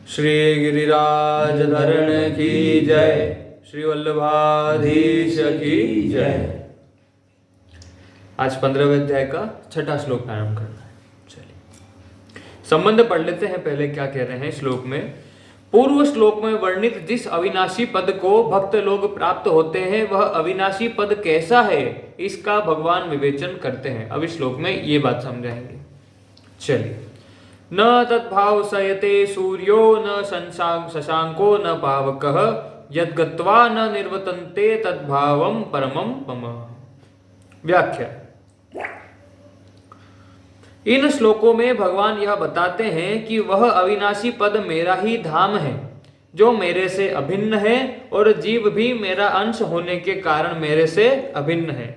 श्री गिरिराज धरण की जय, श्री वल्लभाधीश की जय। आज 15वें अध्याय का 6ठा श्लोक प्रारंभ करना है। चलिए संबंध पढ़ लेते हैं। पहले क्या कह रहे हैं श्लोक में। पूर्व श्लोक में वर्णित जिस अविनाशी पद को भक्त लोग प्राप्त होते हैं वह अविनाशी पद कैसा है, इसका भगवान विवेचन करते हैं। अब इस श्लोक में ये बात समझाएंगे। चलिए। न तद्भाव सयते सूर्यो न शशांको न पावकः यद्गत्वा न निर्वतन्ते तद्भावं परमं मम। व्याख्या। इन श्लोकों में भगवान यह बताते हैं कि वह अविनाशी पद मेरा ही धाम है जो मेरे से अभिन्न है और जीव भी मेरा अंश होने के कारण मेरे से अभिन्न है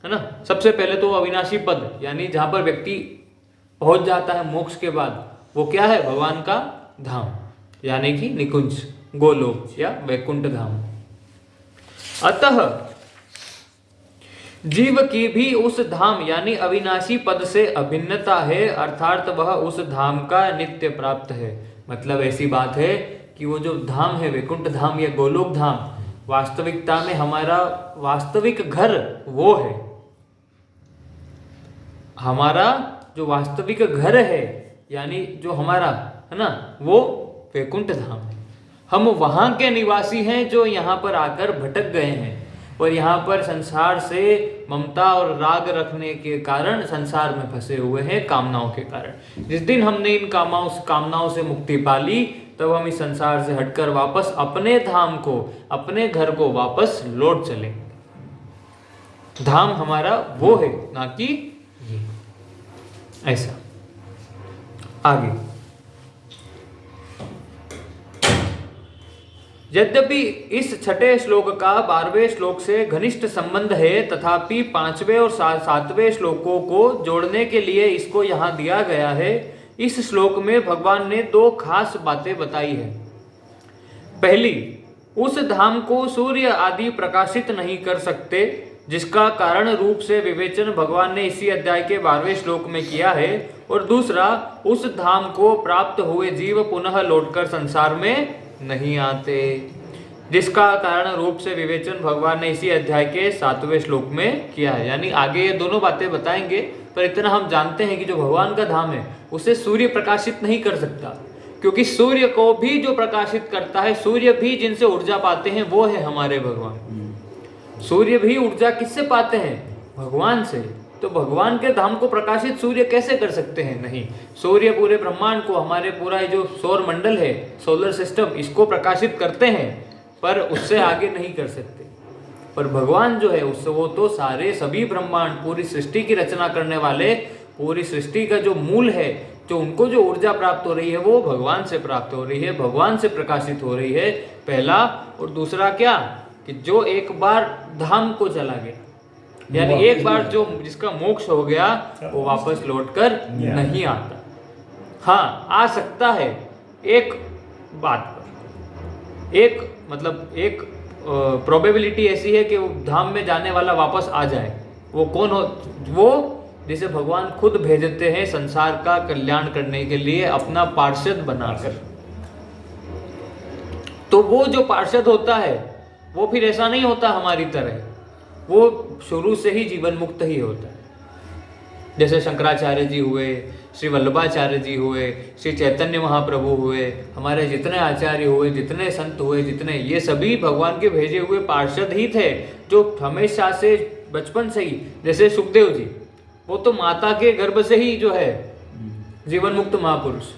ना। सबसे पहले तो अविनाशी पद यानी जहां पर व्यक्ति पहुंच जाता है मोक्ष के बाद, वो क्या है? भगवान का धाम यानी कि निकुंज, गोलोक या वैकुंठ धाम। अतः जीव की भी उस धाम यानी अविनाशी पद से अभिन्नता है, अर्थात वह उस धाम का नित्य प्राप्त है। मतलब ऐसी बात है कि वो जो धाम है वैकुंठ धाम या गोलोक धाम, वास्तविकता में हमारा वास्तविक घर वो है। हमारा जो वास्तविक घर है यानी जो हमारा है ना, वो वैकुंठ धाम है। हम वहां के निवासी हैं जो यहाँ पर आकर भटक गए हैं और यहाँ पर संसार से ममता और राग रखने के कारण संसार में फंसे हुए हैं, कामनाओं के कारण। जिस दिन हमने इन कामनाओं से मुक्ति पाली तब हम इस संसार से हटकर वापस अपने धाम को, अपने घर को वापस लौट चले। धाम हमारा वो है, ना कि ये। ऐसा आगे। यद्यपि इस छठे श्लोक का 12वें श्लोक से घनिष्ठ संबंध है, तथापि 5वें और 7वें श्लोकों को जोड़ने के लिए इसको यहाँ दिया गया है। इस श्लोक में भगवान ने दो खास बातें बताई है। पहली, उस धाम को सूर्य आदि प्रकाशित नहीं कर सकते, जिसका कारण रूप से विवेचन भगवान ने इसी अध्याय के 12वें श्लोक में किया है। और दूसरा, उस धाम को प्राप्त हुए जीव पुनः लौटकर संसार में नहीं आते, जिसका कारण रूप से विवेचन भगवान ने इसी अध्याय के 7वें श्लोक में किया है। यानी आगे ये दोनों बातें बताएंगे, पर इतना हम जानते हैं कि जो भगवान का धाम है उसे सूर्य प्रकाशित नहीं कर सकता, क्योंकि सूर्य को भी जो प्रकाशित करता है, सूर्य भी जिनसे ऊर्जा पाते हैं वो है हमारे भगवान। सूर्य भी ऊर्जा किससे पाते हैं? भगवान से। तो भगवान के धाम को प्रकाशित सूर्य कैसे कर सकते हैं? नहीं। सूर्य पूरे ब्रह्मांड को, हमारे पूरा जो सौर मंडल है, सोलर सिस्टम, इसको प्रकाशित करते हैं, पर उससे आगे नहीं कर सकते। पर भगवान जो है उससे, वो तो सारे सभी ब्रह्मांड, पूरी सृष्टि की रचना करने वाले, पूरी सृष्टि का जो मूल है, जो उनको जो ऊर्जा प्राप्त हो रही है वो भगवान से प्राप्त हो रही है, भगवान से प्रकाशित हो रही है, पहला। और दूसरा क्या, कि जो एक बार धाम को चला गया, यानी एक बार जो जिसका मोक्ष हो गया, वो वापस लौटकर नहीं आता। हाँ, आ सकता है एक बात पर, एक मतलब एक प्रोबेबिलिटी ऐसी है कि वो धाम में जाने वाला वापस आ जाए। वो कौन हो? वो जिसे भगवान खुद भेजते हैं संसार का कल्याण करने के लिए अपना पार्षद बनाकर। तो वो जो पार्षद होता है वो फिर ऐसा नहीं होता हमारी तरह, वो शुरू से ही जीवन मुक्त ही होता है। जैसे शंकराचार्य जी हुए, श्री वल्लभाचार्य जी हुए, श्री चैतन्य महाप्रभु हुए, हमारे जितने आचार्य हुए, जितने संत हुए, जितने, ये सभी भगवान के भेजे हुए पार्षद ही थे, जो हमेशा से बचपन से ही, जैसे सुखदेव जी, वो तो माता के गर्भ से ही जो है जीवन मुक्त महापुरुष।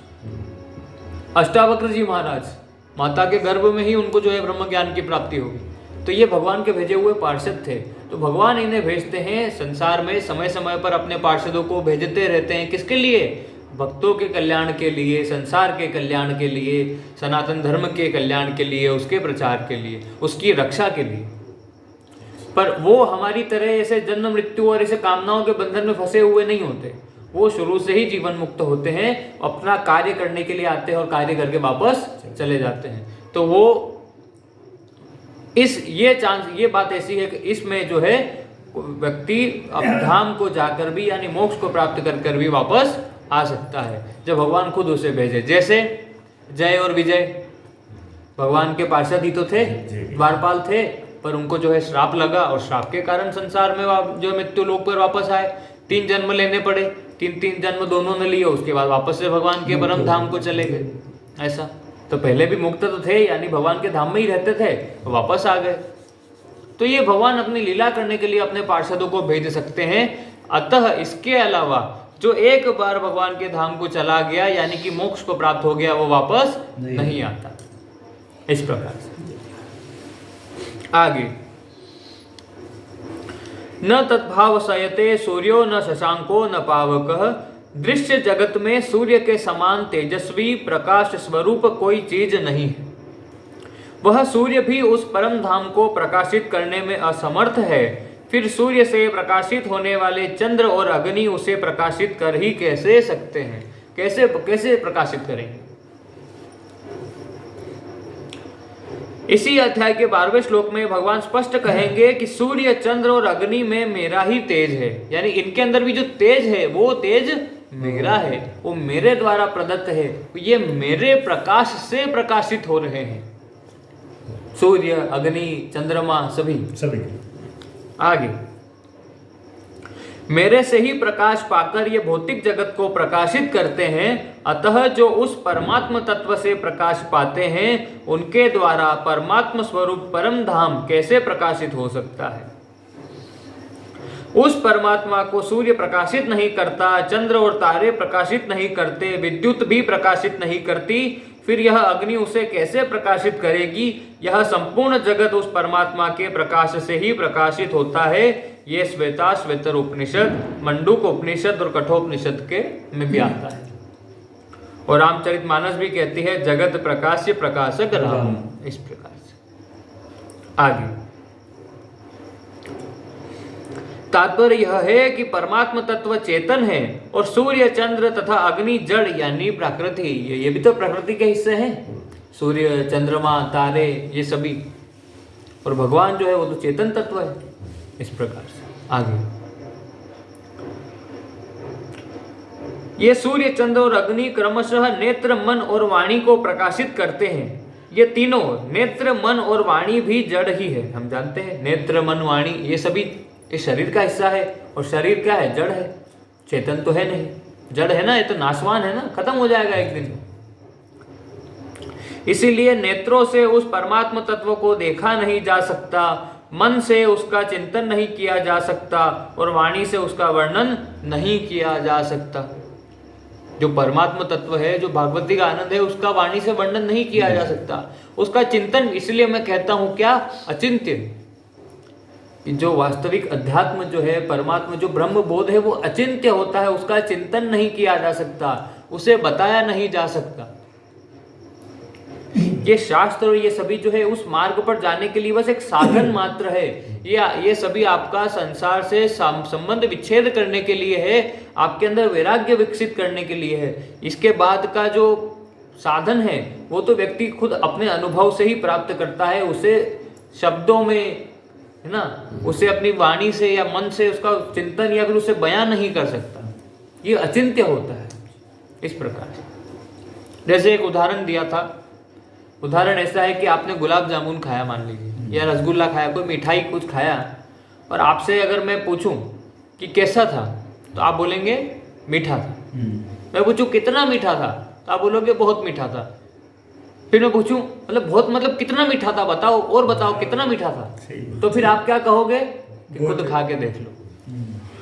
अष्टावक्र जी महाराज, माता के गर्भ में ही उनको जो है ब्रह्म ज्ञान की प्राप्ति होगी। तो ये भगवान के भेजे हुए पार्षद थे। तो भगवान इन्हें भेजते हैं संसार में, समय समय पर अपने पार्षदों को भेजते रहते हैं। किसके लिए? भक्तों के कल्याण के लिए, संसार के कल्याण के लिए, सनातन धर्म के कल्याण के लिए, उसके प्रचार के लिए, उसकी रक्षा के लिए। पर वो हमारी तरह ऐसे जन्म मृत्यु और ऐसे कामनाओं के बंधन में फंसे हुए नहीं होते। वो शुरू से ही जीवन मुक्त होते हैं, अपना कार्य करने के लिए आते हैं और कार्य करके वापस चले जाते हैं। तो वो ये बात ऐसी है कि इसमें जो है व्यक्ति अब धाम को जाकर भी, यानी मोक्ष को प्राप्त कर भी वापस आ सकता है, जब भगवान खुद उसे भेजे। जैसे जय और विजय भगवान के पार्षद ही तो थे, द्वारपाल थे, पर उनको जो है श्राप लगा और श्राप के कारण संसार में जो मृत्यु लोक पर वापस आए। 3 जन्म लेने पड़े, 3 जन्म दोनों ने लिए, उसके बाद वापस से भगवान के परम धाम को चले गए। ऐसा तो पहले भी मुक्त तो थे, यानी भगवान के धाम में ही रहते थे, वापस आ गए। तो ये भगवान अपनी लीला करने के लिए अपने पार्षदों को भेज सकते हैं। अतः इसके अलावा जो एक बार भगवान के धाम को चला गया, यानी कि मोक्ष को प्राप्त हो गया, वो वापस नहीं आता। इस प्रकार से आगे, न तद्भाव सयते सूर्यो न शशांको न पावकः, दृश्य जगत में सूर्य के समान तेजस्वी प्रकाश स्वरूप कोई चीज नहीं है। वह सूर्य भी उस परम धाम को प्रकाशित करने में असमर्थ है, फिर सूर्य से प्रकाशित होने वाले चंद्र और अग्नि उसे प्रकाशित कर ही कैसे सकते हैं? कैसे प्रकाशित करेंगे? इसी अध्याय के 12वें श्लोक में भगवान स्पष्ट कहेंगे कि सूर्य, चंद्र और अग्नि में मेरा ही तेज है, यानी इनके अंदर भी जो तेज है वो तेज मेरा है, वो मेरे द्वारा प्रदत्त है, ये मेरे प्रकाश से प्रकाशित हो रहे हैं। सूर्य, अग्नि, चंद्रमा सभी आगे, मेरे से ही प्रकाश पाकर ये भौतिक जगत को प्रकाशित करते हैं। अतः जो उस परमात्म तत्व से प्रकाश पाते हैं, उनके द्वारा परमात्म स्वरूप परम धाम कैसे प्रकाशित हो सकता है? उस परमात्मा को सूर्य प्रकाशित नहीं करता, चंद्र और तारे प्रकाशित नहीं करते, विद्युत भी प्रकाशित नहीं करती, फिर यह अग्नि उसे कैसे प्रकाशित करेगी? यह संपूर्ण जगत उस परमात्मा के प्रकाश से ही प्रकाशित होता है। ये श्वेतर उपनिषद, मंडूक उपनिषद और कठोपनिषद के में भी आता है। और रामचरितमानस भी कहती है, जगत प्रकाश्य प्रकाशक राम। इस प्रकार से आगे तात्पर्य यह है कि परमात्म तत्व चेतन है और सूर्य, चंद्र तथा अग्नि जड़ यानी प्रकृति, ये भी तो प्रकृति के हिस्से हैं। सूर्य, चंद्रमा, तारे, ये सभी, और भगवान जो है वो तो चेतन तत्व है। इस प्रकार से आगे, ये सूर्य, चंद्र और अग्नि क्रमशः नेत्र, मन और वाणी को प्रकाशित करते हैं। ये तीनों, नेत्र, मन और वाणी भी जड़ ही है। हम जानते हैं नेत्र, मन, वाणी ये सभी इस शरीर का हिस्सा है, और शरीर क्या है? जड़ है, चेतन तो है नहीं, जड़ है ना, ये तो नाशवान है ना, खत्म हो जाएगा एक दिन। इसीलिए नेत्रों से उस परमात्म तत्व को देखा नहीं जा सकता, मन से उसका चिंतन नहीं किया जा सकता, और वाणी से उसका वर्णन नहीं किया जा सकता। जो परमात्म तत्व है, जो भागवती का आनंद है, उसका वाणी से वर्णन नहीं किया जा सकता, उसका चिंतन, इसलिए मैं कहता हूं क्या? अचिंत्य। जो वास्तविक अध्यात्म जो है, परमात्मा जो ब्रह्म बोध है, वो अचिंत्य होता है, उसका चिंतन नहीं किया जा सकता, उसे बताया नहीं जा सकता। ये शास्त्र और ये सभी जो है उस मार्ग पर जाने के लिए बस एक साधन मात्र है। ये सभी आपका संसार से संबंध विच्छेद करने के लिए है, आपके अंदर वैराग्य विकसित करने के लिए है। इसके बाद का जो साधन है वो तो व्यक्ति खुद अपने अनुभव से ही प्राप्त करता है, उसे शब्दों में, है ना, उसे अपनी वाणी से या मन से उसका चिंतन या फिर उसे बयान नहीं कर सकता। ये अचिंत्य होता है। इस प्रकार से जैसे एक उदाहरण दिया था, उदाहरण ऐसा है कि आपने गुलाब जामुन खाया मान लीजिए, या रसगुल्ला खाया, कोई मिठाई कुछ खाया, और आपसे अगर मैं पूछूं कि कैसा था, तो आप बोलेंगे मीठा था। मैं पूछूं कितना मीठा था, तो आप बोलोगे बहुत मीठा था। फिर मैं पूछूं मतलब कितना मीठा था, बताओ, और बताओ कितना मीठा था, तो फिर आप क्या कहोगे कि खुद खा के देख लो।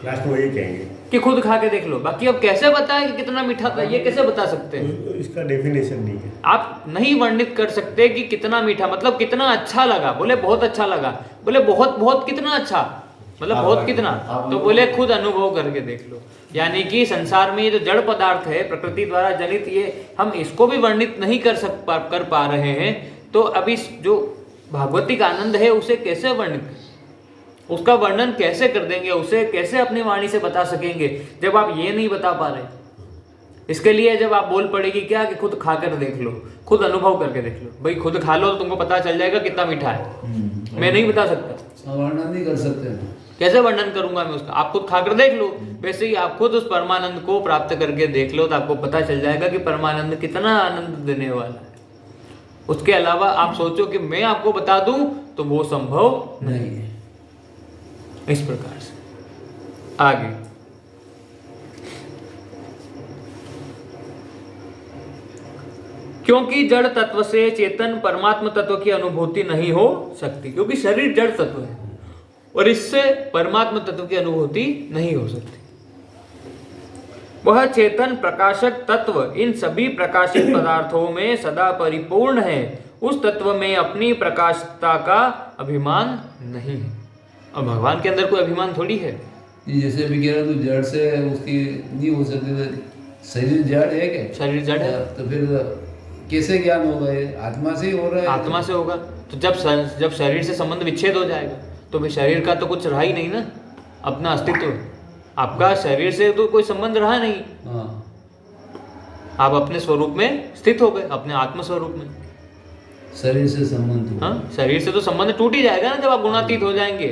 लास्ट में वही कहेंगे कि खुद खा के देख लो। बाकी अब कैसे बताएं कि कितना मीठा था, ये कैसे बता सकते हैं? इसका डेफिनेशन नहीं है। आप नहीं वर्णित कर सकते कि कितना मीठा, मतलब कितना अच्छा लगा, बोले बहुत अच्छा लगा, बोले बहुत बहुत कितना अच्छा, मतलब बहुत कितना, तो बोले खुद अनुभव करके देख लो। यानी कि संसार में ये जो जड़ पदार्थ है, प्रकृति द्वारा जनित, ये हम इसको भी वर्णित नहीं कर पा रहे हैं। तो अभी जो भागवतिक आनंद है उसे कैसे वर्णित, उसका वर्णन कैसे कर देंगे, उसे कैसे अपनी वाणी से बता सकेंगे जब आप ये नहीं बता पा रहे? इसके लिए जब आप बोल पड़ेगी क्या कि खुद खाकर देख लो, खुद अनुभव करके देख लो। भाई खुद खा लो तो तुमको पता चल जाएगा कितना मीठा है। मैं नहीं बता सकता, वर्णन नहीं कर सकते। कैसे वर्णन करूंगा मैं उसका? आप खुद खाकर देख लो। वैसे ही आप खुद उस परमानंद को प्राप्त करके देख लो तो आपको पता चल जाएगा कि परमानंद कितना आनंद देने वाला है। उसके अलावा आप सोचो कि मैं आपको बता दूं तो वो संभव नहीं है। इस प्रकार से आगे क्योंकि जड़ तत्व से चेतन परमात्म तत्व की अनुभूति नहीं हो सकती, क्योंकि शरीर जड़ तत्व है और इससे परमात्म तत्व की अनुभूति नहीं हो सकती। वह चेतन प्रकाशक तत्व इन सभी प्रकाशित पदार्थों में सदा परिपूर्ण है। उस तत्व में अपनी प्रकाशता का अभिमान नहीं है। और भगवान के अंदर कोई अभिमान थोड़ी है। जैसे अभी कह रहा तू जड़ से उसकी नहीं हो सकती, तो शरीर जड़ है क्या? शरीर जड़ है तो फिर कैसे ज्ञान होगा? ये आत्मा से ही हो रहा है। आत्मा से होगा। तो जब शरीर से संबंध विच्छेद हो जाएगा तो फिर शरीर का तो कुछ रहा ही नहीं ना, अपना अस्तित्व। आपका शरीर से तो कोई संबंध रहा नहीं। हाँ। आप अपने स्वरूप में स्थित हो गए, अपने आत्म स्वरूप में। शरीर से संबंध। हाँ, शरीर से तो संबंध टूट ही जाएगा ना जब आप गुणातीत हो जाएंगे।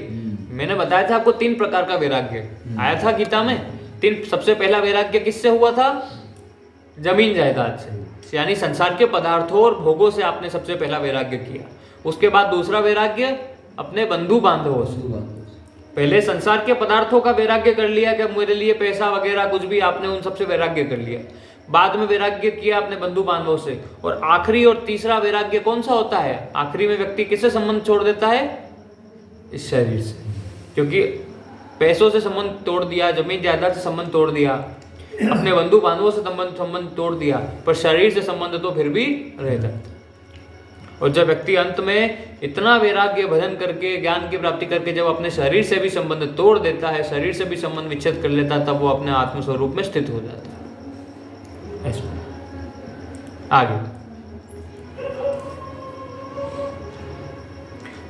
मैंने बताया था आपको 3 प्रकार का वैराग्य आया था गीता में। 3। सबसे पहला वैराग्य किससे हुआ था? जमीन जायदाद से, यानी संसार के पदार्थों और भोगों से आपने सबसे पहला वैराग्य किया। उसके बाद दूसरा वैराग्य अपने बंधु बांधवों से। पहले संसार के पदार्थों का वैराग्य कर लिया कि मेरे लिए पैसा वगैरह कुछ भी, आपने उन सबसे वैराग्य कर लिया। बाद में वैराग्य किया अपने बंधु बांधवों से। और आखिरी और तीसरा वैराग्य कौन सा होता है? आखिरी में व्यक्ति किससे संबंध छोड़ देता है? इस शरीर से। क्योंकि पैसों से संबंध तोड़ दिया, जमीन जायदाद से संबंध तोड़ दिया, अपने बंधु बांधवों से संबंध तोड़ दिया, पर शरीर से संबंध तो फिर भी रह जाता। और जब व्यक्ति अंत में इतना वैराग्य भजन करके, ज्ञान की प्राप्ति करके जब अपने शरीर से भी संबंध तोड़ देता है, शरीर से भी संबंध विच्छेद कर लेता है, तब वो अपने आत्म स्वरूप में स्थित हो जाता है। आगे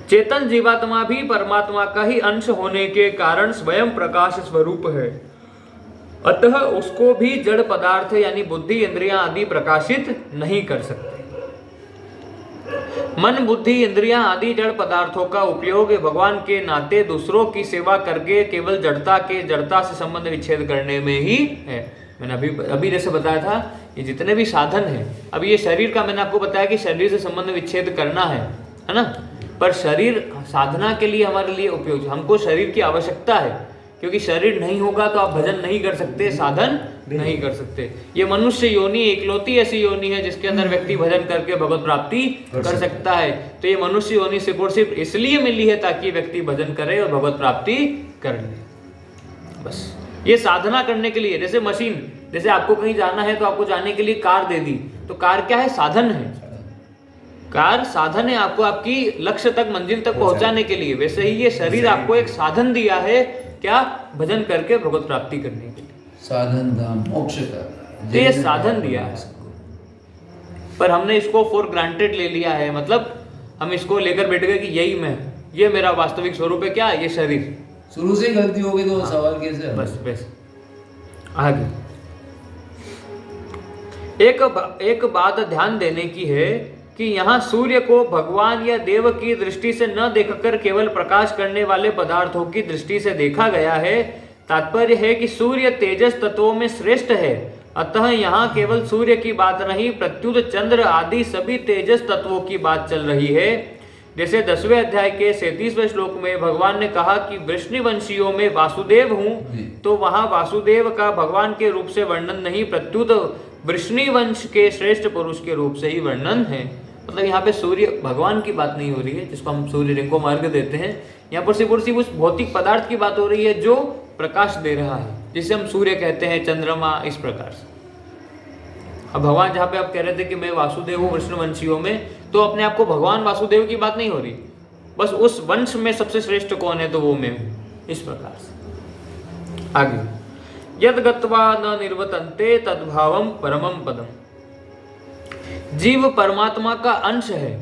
चेतन जीवात्मा भी परमात्मा का ही अंश होने के कारण स्वयं प्रकाश स्वरूप है। अतः उसको भी जड़ पदार्थ यानी बुद्धि, इंद्रियां आदि प्रकाशित नहीं कर सकते। मन, बुद्धि, इंद्रियां आदि जड़ पदार्थों का उपयोग भगवान के नाते दूसरों की सेवा करके केवल जड़ता से संबंध विच्छेद करने में ही है। मैंने अभी जैसे बताया था, ये जितने भी साधन हैं, अभी ये शरीर का मैंने आपको बताया कि शरीर से संबंध विच्छेद करना है ना। पर शरीर साधना के लिए हमारे लिए उपयोग, हमको शरीर की आवश्यकता है, क्योंकि शरीर नहीं होगा तो आप भजन नहीं कर सकते, साधन नहीं कर सकते। ये मनुष्य योनि इकलौती ऐसी योनि है जिसके अंदर व्यक्ति भजन करके भगवत प्राप्ति कर सकता है। तो ये मनुष्य योनि सिर्फ इसलिए मिली है ताकि व्यक्ति भजन करे और भगवत प्राप्ति कर ले। बस ये साधना करने के लिए, जैसे मशीन, जैसे आपको कहीं जाना है तो आपको जाने के लिए कार दे दी, तो कार क्या है? साधन है। कार साधन है आपको आपकी लक्ष्य तक, मंजिल तक पहुंचाने के लिए। वैसे ही ये शरीर आपको एक साधन दिया है, क्या? भजन करके भगवत प्राप्ति करने के लिए। साधन धाम मोक्ष का तो ये साधन दिया है, पर हमने इसको फॉर ग्रांटेड ले लिया है। मतलब हम इसको लेकर बैठ गए कि यही मैं, ये मेरा वास्तविक स्वरूप है। क्या? ये शरीर। शुरू से गलती हो गई तो सवाल कैसे? बस आगे एक बात ध्यान देने की है कि यहाँ सूर्य को भगवान या देव की दृष्टि से न देखकर केवल प्रकाश करने वाले पदार्थों की दृष्टि से देखा गया है। तात्पर्य है कि सूर्य तेजस तत्वों में श्रेष्ठ है, अतः यहाँ केवल सूर्य की बात नहीं, प्रत्युत चंद्र आदि सभी तेजस तत्वों की बात चल रही है। जैसे 10वें अध्याय के 37वें श्लोक में भगवान ने कहा कि वृष्णिवंशियों में वासुदेव हूँ, तो वहाँ वासुदेव का भगवान के रूप से वर्णन नहीं, प्रत्युत वृष्णिवंश के श्रेष्ठ पुरुष के रूप से ही वर्णन है। मतलब यहाँ पे सूर्य भगवान की बात नहीं हो रही है, जिसको हम सूर्य रिंग को मार्ग देते हैं। यहाँ पर सिर्फ उस भौतिक पदार्थ की बात हो रही है जो प्रकाश दे रहा है, जिसे हम सूर्य कहते हैं, चंद्रमा, इस प्रकार से। अब भगवान जहाँ पे आप कह रहे थे कि मैं वासुदेव हूँ वृष्णवंशियों में, तो अपने आप को भगवान वासुदेव की बात नहीं हो रही, बस उस वंश में सबसे श्रेष्ठ कौन है तो वो मैं हूँ, इस प्रकार से। आगे यद गत्वा न निर्वतन्ते तद्भावम परमम पदम। जीव परमात्मा का अंश है,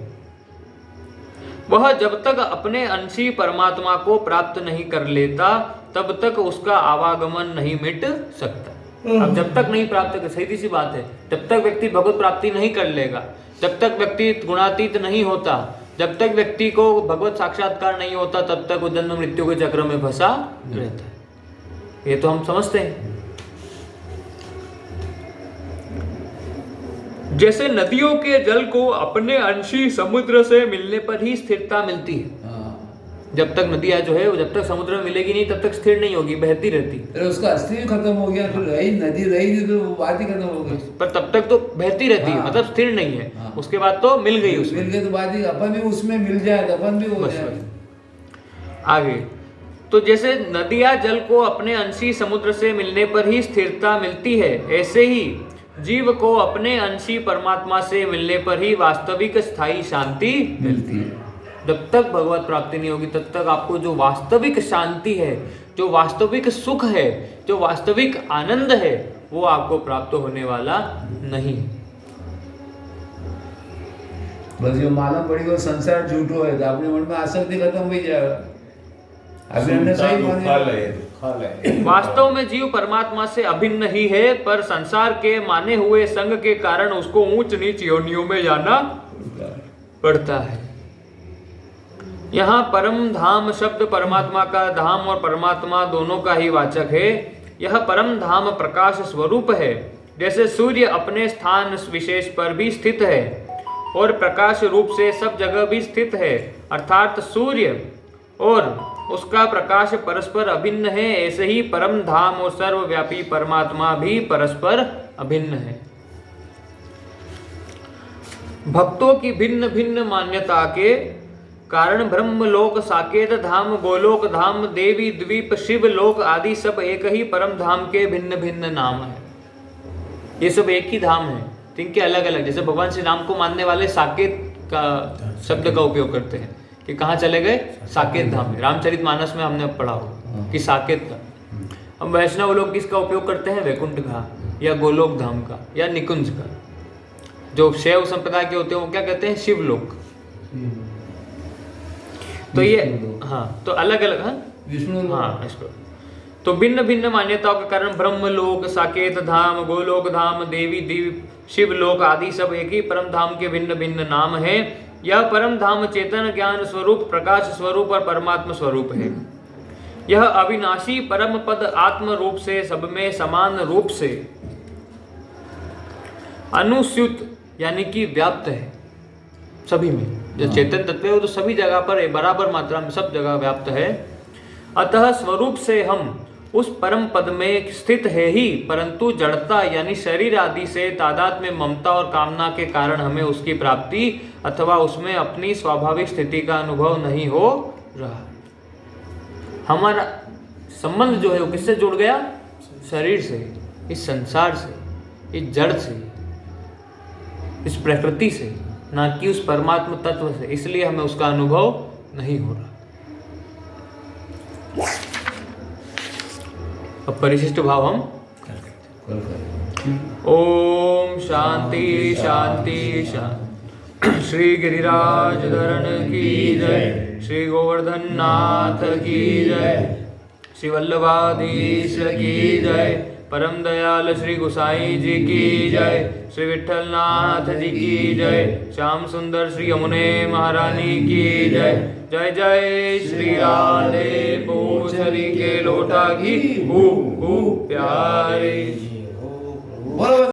वह जब तक अपने अंशी परमात्मा को प्राप्त नहीं कर लेता तब तक उसका आवागमन नहीं मिट सकता। अब जब तक नहीं प्राप्त कर, सीधी सी बात है, जब तक व्यक्ति भगवत प्राप्ति नहीं कर लेगा, जब तक व्यक्ति गुणातीत नहीं होता, जब तक व्यक्ति को भगवत साक्षात्कार नहीं होता तब तक वो जन्म मृत्यु के चक्र में फंसा रहता है। ये तो हम समझते हैं। जैसे नदियों के जल को अपने अंशी समुद्र से मिलने पर ही स्थिरता मिलती है। जब तक नदियाँ जो है वो जब तक समुद्र में मिलेगी नहीं तब तक स्थिर नहीं होगी, बहती रहती। फिर उसका अस्तित्व खत्म हो गया, फिर रही नदी रही नहीं तो वो बात ही खत्म हो गई। पर तब तक तो बहती रहती है, मतलब स्थिर नहीं है। उसके बाद तो मिल गई उसमें, मिल गई तो बात ही, अपन भी उसमें मिल जाए तो अपन भी हो जाए। आगे तो जैसे नदियाँ जल को अपने अंशी समुद्र से मिलने पर ही स्थिरता मिलती है, ऐसे ही जीव को अपने अंशी परमात्मा से मिलने पर ही वास्तविक स्थायी शांति मिलती है। जब तक भगवत प्राप्ति नहीं होगी तब तक आपको जो वास्तविक शांति है, जो वास्तविक सुख है, जो वास्तविक आनंद है, वो आपको प्राप्त होने वाला नहीं। बस जो मालूम पड़ी वो संसार झूठो है तो अपने मन में आसक्ति खत्म हो जाएगा। अभी हमने सही माने। वास्तव में जीव परमात्मा से अभिन्न ही है, पर संसार के माने हुए संग के कारण उसको ऊंच नीच योनियों में जाना पड़ता है। यहाँ परम धाम शब्द परमात्मा का धाम और परमात्मा दोनों का ही वाचक है। यह परम धाम प्रकाश स्वरूप है। जैसे सूर्य अपने स्थान विशेष पर भी स्थित है और प्रकाश रूप से सब जगह भी स्थित है, अर्थात सूर्य और उसका प्रकाश परस्पर अभिन्न है, ऐसे ही परम धाम और सर्वव्यापी परमात्मा भी परस्पर अभिन्न है। भक्तों की भिन्न भिन्न मान्यता के कारण ब्रह्मलोक, साकेत धाम, गोलोक धाम, देवी द्वीप, शिव लोक आदि सब एक ही परम धाम के भिन्न भिन्न नाम है। ये सब एक ही धाम है, इनके अलग अलग। जैसे भगवान श्री राम को मानने वाले साकेत का शब्द का उपयोग करते हैं कि कहाँ चले गए, साकेत धाम में। रामचरितमानस में हमने पढ़ा हो कि साकेत का। हम वैष्णव लोग किसका उपयोग करते हैं, वैकुंठ का या गोलोक धाम का या निकुंज का। जो शैव संप्रदाय के होते हैं वो क्या कहते हैं, शिवलोक। तो ये हाँ, तो अलग अलग विष्णु हाँ इसको तो भिन्न भिन्न मान्यताओं के कारण ब्रह्मलोक, साकेत धाम, गोलोक धाम, देवी द्वीप, शिवलोक आदि सब एक ही परम धाम के भिन्न भिन्न नाम है। यह परम धाम चेतन ज्ञान स्वरूप, प्रकाश स्वरूप और परमात्मा स्वरूप है। यह अविनाशी परम पद आत्म रूप से सब में समान रूप से अनुस्यूत यानी कि व्याप्त है सभी में। जो चेतन तत्व है वो तो सभी जगह पर बराबर मात्रा में सब जगह व्याप्त है। अतः स्वरूप से हम उस परम पद में स्थित है ही, परंतु जड़ता यानी शरीर आदि से तादात्म्य, ममता और कामना के कारण हमें उसकी प्राप्ति अथवा उसमें अपनी स्वाभाविक स्थिति का अनुभव नहीं हो रहा। हमारा संबंध जो है वो किससे जुड़ गया, शरीर से, इस संसार से, इस जड़ से, इस प्रकृति से, ना कि उस परमात्मा तत्व से। इसलिए हमें उसका अनुभव नहीं हो रहा। अब परिशिष्ट भाव हम ओम शांति शांति शांति। श्री गिरिराज धरण की जय, श्री गोवर्धन नाथ की जय, श्री वल्लभाधीश की जय, परम दयाल श्री गोसाई जी की जय, श्री विठल नाथ जी की जय, श्याम सुंदर श्री यमुने महारानी की जय। जय जय श्री राधे पूछरी के लोटा की हु प्यारे।